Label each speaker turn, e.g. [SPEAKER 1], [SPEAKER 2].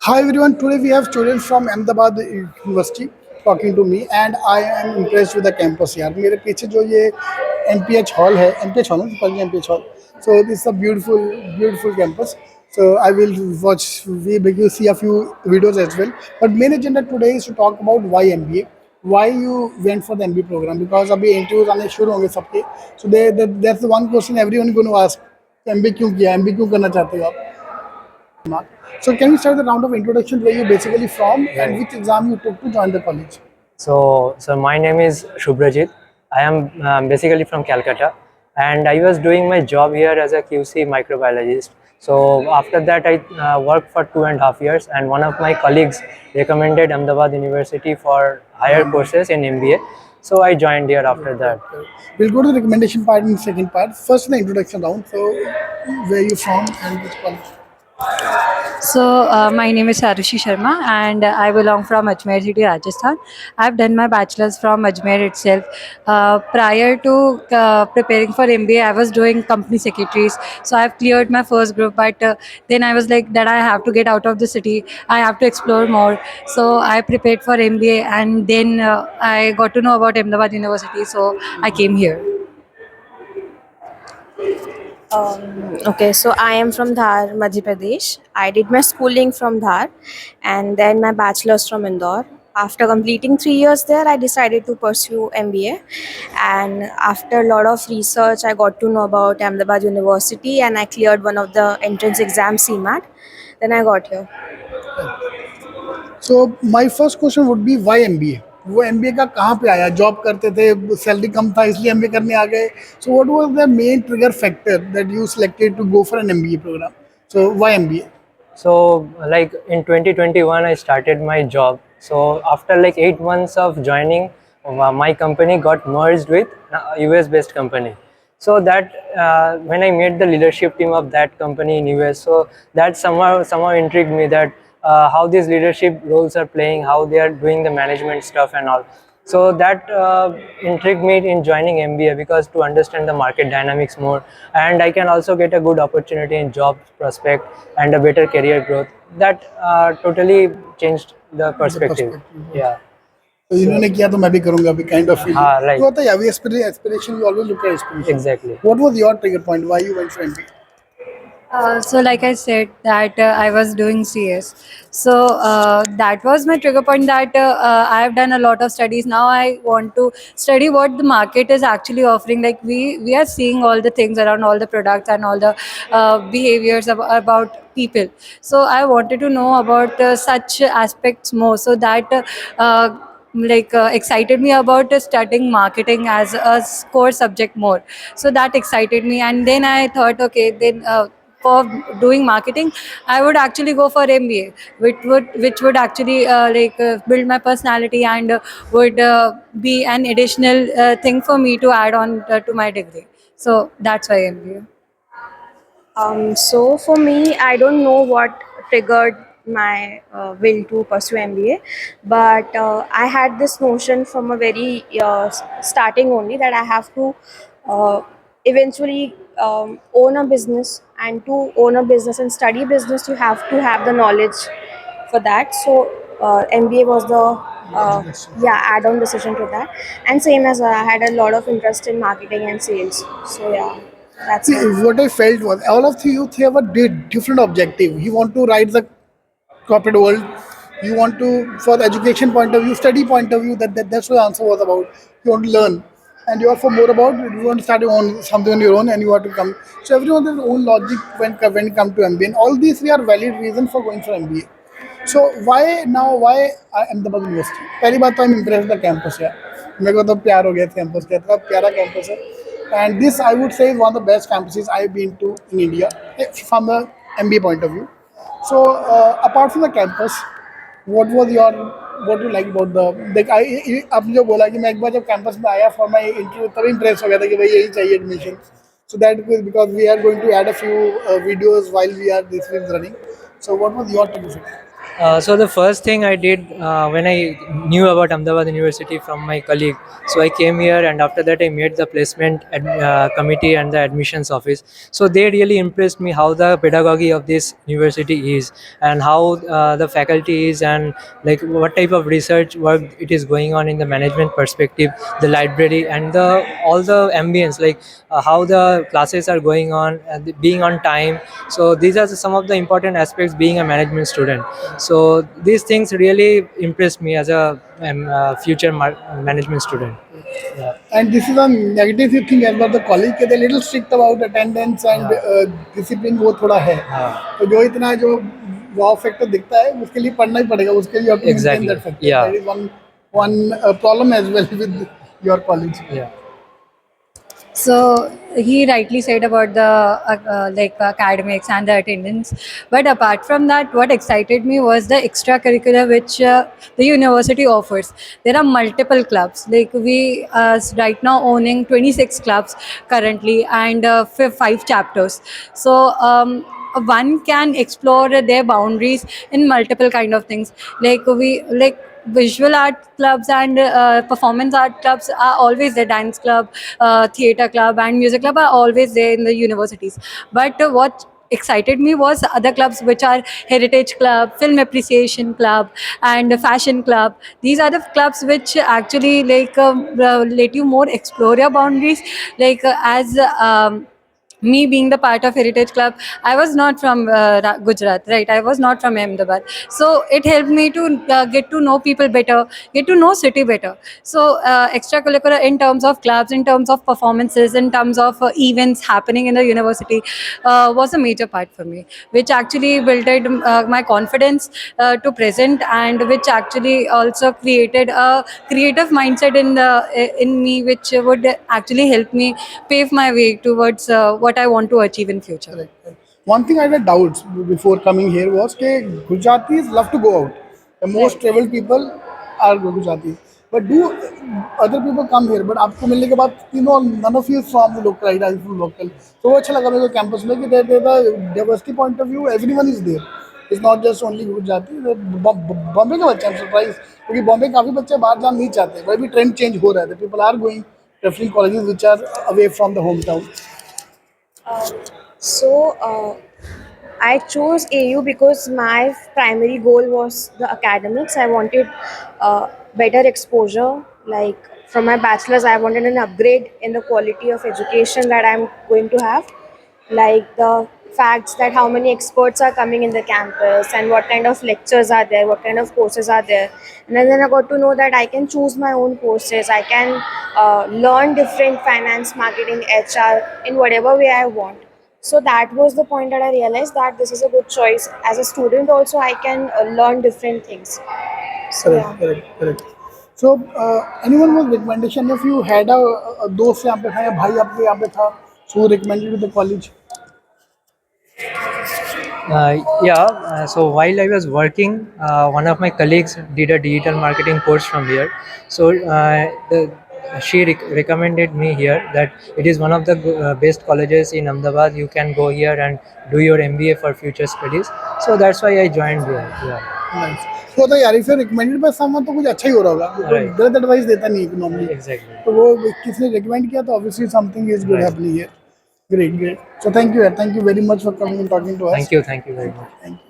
[SPEAKER 1] Hi everyone, today we have students from Ahmedabad University talking to me and I am impressed with the campus यार मेरे पीछे जो ये MPH hall है MPH hall है college MPH hall so this is a beautiful campus so I will watch we will see a few videos as well but main agenda today is to talk about why MBA why you went for the MBA program because अभी interviews आने शुरू होंगे सबके so that's the one question everyone going to ask MBA क्यों किया MBA क्यों करना चाहते हो आप Mark. So can you start the round of introduction where you basically from and
[SPEAKER 2] Right.
[SPEAKER 1] which exam you took to join the college?
[SPEAKER 2] So my name is Shubhrajit. I am basically from Calcutta, and I was doing my job here as a QC microbiologist. So after that, I worked for 2.5 years, and one of my colleagues recommended Ahmedabad University for higher courses in MBA. So I joined here after that.
[SPEAKER 1] We'll go to the recommendation part in the second part. First, the introduction round. So, where you from and which college?
[SPEAKER 3] My name is Arushi Sharma and I belong from Ajmer city, Rajasthan. I've done my bachelor's from Ajmer itself. Prior to preparing for MBA, I was doing company secretaries. So I've cleared my first group, but then I was like that I have to get out of the city. I have to explore more. So I prepared for MBA and then I got to know about Ahmedabad University. So I came here.
[SPEAKER 4] Okay, so I am from Dhar, Madhya Pradesh. I did my schooling from Dhar and then my bachelor's from Indore. After completing 3 years there, I decided to pursue MBA. And after a lot of research, I got to know about Ahmedabad University and I cleared one of the entrance exams, CMAT. Then I got here.
[SPEAKER 1] So my first question would be why MBA? वो MBA का कहाँ पे आया job करते थे salary कम था इसलिए MBA करने आ गए so what was the main trigger factor that you selected to go for an MBA programme so why MBA
[SPEAKER 2] So like in 2021, I started my job. So after like 8 months of joining, my company got merged with a US-based company. So that when I met the leadership team of that company in US, so that somehow intrigued me that how these leadership roles are playing, how they are doing the management stuff and all. So that intrigued me in joining MBA because to understand the market dynamics more, and I can also get a good opportunity in job prospect and a better career growth. That totally changed the perspective. Yeah.
[SPEAKER 1] तो इन्होंने किया तो मैं भी करूंगा अभी kind of feeling
[SPEAKER 2] हाँ, right.
[SPEAKER 1] तो होता है अभी aspiration you always look at aspiration
[SPEAKER 2] Exactly.
[SPEAKER 1] What was your trigger point why you went for MBA
[SPEAKER 3] Like I said, that I was doing CS. That was my trigger point. That I have done a lot of studies. Now I want to study what the market is actually offering. Like we are seeing all the things around all the products and all the behaviors about people. So I wanted to know about such aspects more. So that. Excited me about studying marketing as a core subject more, so that excited me. And then I thought, okay, then for doing marketing I would actually go for MBA, which would actually build my personality and would be an additional thing for me to add on to my degree. So that's why MBA.
[SPEAKER 4] So for me, I don't know what triggered my will to pursue MBA, but I had this notion from a very starting only that I have to uh, eventually own a business, and to own a business and study business, you have to have the knowledge for that. So MBA was the add-on decision to that, and same as I had a lot of interest in marketing and sales. So yeah, that's
[SPEAKER 1] See,
[SPEAKER 4] it.
[SPEAKER 1] what I felt was all of you three have a different objective. You want to ride the corporate world. You want to, for the education point of view, study point of view. That's what the answer was about. You want to learn, and you are for more about. You want to start your own something on your own, and you want to come. So everyone has their own logic when it come to MBA. And all these three are valid reasons for going for MBA. So why now? Why Ahmedabad University? पहली बात तो I'm impressed with the campus है. मेरे को तो प्यार हो गया campus का इतना प्यारा campus है. And this I would say is one of the best campuses I've been to in India from the MBA point of view. So apart from the campus, what was your what you like about the like आपने जो बोला कि मैं एक बार जब campus में आया for my interview तभी impress हो गया था कि भाई यही चाहिए admission. So that was because we are going to add a few videos while we are this is running. So what was your take?
[SPEAKER 2] So the first thing I did when I knew about Ahmedabad University from my colleague, so I came here and after that I met the placement committee and the admissions office. So they really impressed me how the pedagogy of this university is and how the faculty is and like what type of research work it is going on in the management perspective, the library and the all the ambience like how the classes are going on and being on time. So these are some of the important aspects being a management student. So these things really impressed me as a future management student. Yeah.
[SPEAKER 1] And this is a negative thing as well. The college के they're little strict about attendance and discipline वो थोड़ा है.
[SPEAKER 2] हाँ.
[SPEAKER 1] तो जो इतना जो wow factor दिखता है उसके लिए पढ़ना ही पड़ेगा. उसके लिए you have to maintain
[SPEAKER 2] Exactly.
[SPEAKER 1] that factor.
[SPEAKER 2] Yeah.
[SPEAKER 1] That is one problem as well with your college.
[SPEAKER 2] Yeah.
[SPEAKER 3] So he rightly said about the like academics and the attendance, but apart from that, what excited me was the extracurricular which the university offers. There are multiple clubs. Like we right now owning 26 clubs currently and 5 chapters. So. One can explore their boundaries in multiple kind of things. Like we like visual art clubs and performance art clubs are always there. Dance club, theater club and music club are always there in the universities. But what excited me was other clubs which are heritage club, film appreciation club and fashion club. These are the clubs which actually like let you more explore your boundaries, like as me being the part of heritage club, I was not from Gujarat, right? I was not from Ahmedabad, so it helped me to get to know people better, get to know city better. So extracurricular in terms of clubs, in terms of performances, in terms of events happening in the university was a major part for me, which actually built my confidence to present, and which actually also created a creative mindset in me, which would actually help me pave my way towards what I want to achieve in future.
[SPEAKER 1] Correct, correct. One thing I had doubts before coming here was that Gujaratis love to go out. The most traveled people are Gujaratis. But do other people come here? But आपको मिलने के बाद none of you is from the local, right? I'm from local. So वो अच्छा लगा मेरे को campus में कि there the diversity point of view, everyone is there. It's not just only Gujarati. Bombay के बच्चे I'm surprised क्योंकि बॉम्बे काफी बच्चे बाहर जाना नहीं चाहते. वही भी trend change हो रहा है. People are going preferring colleges which are away from the hometown.
[SPEAKER 4] I chose AU because my primary goal was the academics. I wanted better exposure. Like from my bachelor's, I wanted an upgrade in the quality of education that I'm going to have. Like the facts that how many experts are coming in the campus and what kind of lectures are there, what kind of courses are there. And then I got to know that I can choose my own courses. I can learn different finance, marketing, HR in whatever way I want. So that was the point that I realized that this is a good choice. As a student also, I can learn different things. So yeah.
[SPEAKER 1] Correct. So anyone was recommendation if you had a दोस्त यहाँ पे था या भाई आपके यहाँ पे था, so who recommended you to the college?
[SPEAKER 2] So while I was working, one of my colleagues did a digital marketing course from here. So she recommended me here that it is one of the best colleges in Ahmedabad. You can go here and do your MBA for future studies. So that's why I joined here. Yeah.
[SPEAKER 1] Nice. So तो यार if you're recommended by someone तो कुछ अच्छा ही हो रहा होगा.
[SPEAKER 2] Right.
[SPEAKER 1] गलत advice देता नहीं है normally.
[SPEAKER 2] Exactly.
[SPEAKER 1] तो वो किसने recommend किया तो obviously something is good
[SPEAKER 2] Right.
[SPEAKER 1] happening here. Great. So thank you very much for coming and talking to us.
[SPEAKER 2] Thank you very much.
[SPEAKER 1] Thank you.